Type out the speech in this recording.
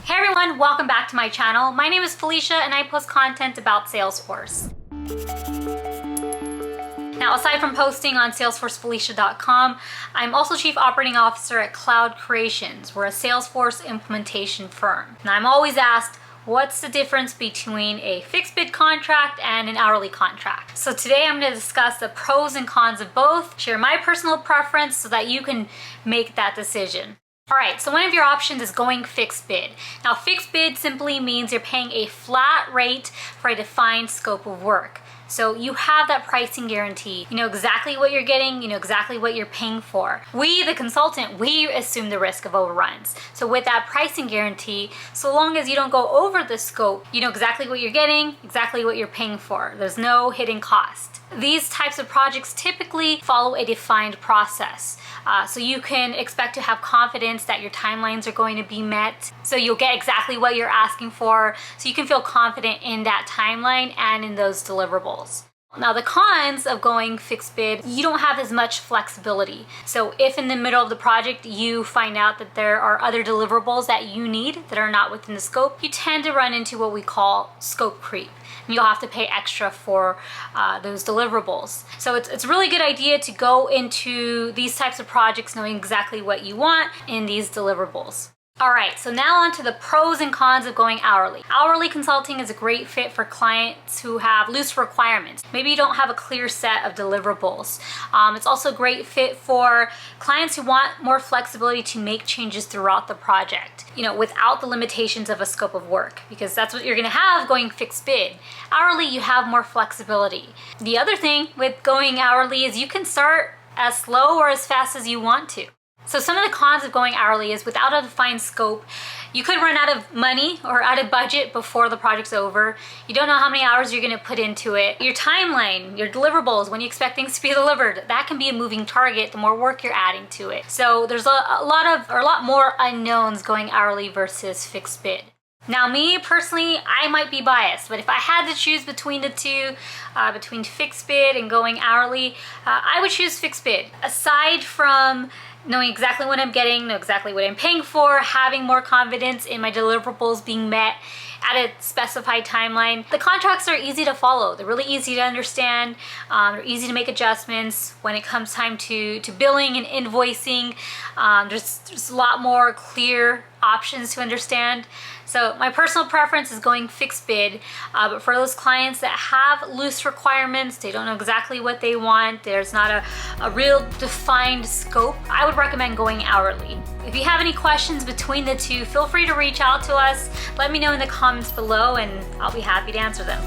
Hey everyone, welcome back to my channel. My name is Felicia and I post content about Salesforce. Now, aside from posting on salesforcefelicia.com, I'm also Chief Operating Officer at Cloud Creations. We're a Salesforce implementation firm. Now, I'm always asked, what's the difference between a fixed bid contract and an hourly contract? So today I'm going to discuss the pros and cons of both, share my personal preference so that you can make that decision. Alright, so one of your options is going fixed bid. Now, fixed bid simply means you're paying a flat rate for a defined scope of work. So you have that pricing guarantee. You know exactly what you're getting, you know exactly what you're paying for. We, the consultant, we assume the risk of overruns. So with that pricing guarantee, so long as you don't go over the scope, you know exactly what you're getting, exactly what you're paying for. There's no hidden cost. These types of projects typically follow a defined process. So you can expect to have confidence that your timelines are going to be met. So you'll get exactly what you're asking for. So you can feel confident in that timeline and in those deliverables. Now, the cons of going fixed bid, you don't have as much flexibility. So if in the middle of the project you find out that there are other deliverables that you need that are not within the scope, you tend to run into what we call scope creep. And you'll have to pay extra for those deliverables. So it's a really good idea to go into these types of projects knowing exactly what you want in these deliverables. Alright, so now on to the pros and cons of going hourly. Hourly consulting is a great fit for clients who have loose requirements. Maybe you don't have a clear set of deliverables. It's also a great fit for clients who want more flexibility to make changes throughout the project, you know, without the limitations of a scope of work, because that's what you're going to have going fixed bid. Hourly, you have more flexibility. The other thing with going hourly is you can start as slow or as fast as you want to. So some of the cons of going hourly is without a defined scope, you could run out of money or out of budget before the project's over. You don't know how many hours you're going to put into it. Your timeline, your deliverables, when you expect things to be delivered, that can be a moving target the more work you're adding to it. So there's a lot more unknowns going hourly versus fixed bid. Now, me personally, I might be biased, but if I had to choose between the two, between fixed bid and going hourly, I would choose fixed bid. Aside from knowing exactly what I'm getting, know exactly what I'm paying for, having more confidence in my deliverables being met at a specified timeline. The contracts are easy to follow. They're really easy to understand. They're easy to make adjustments when it comes time to billing and invoicing. There's a lot more clear options to understand. So my personal preference is going fixed bid, but for those clients that have loose requirements, they don't know exactly what they want, there's not a real defined scope, I would recommend going hourly. If you have any questions between the two, feel free to reach out to us. Let me know in the comments below and I'll be happy to answer them.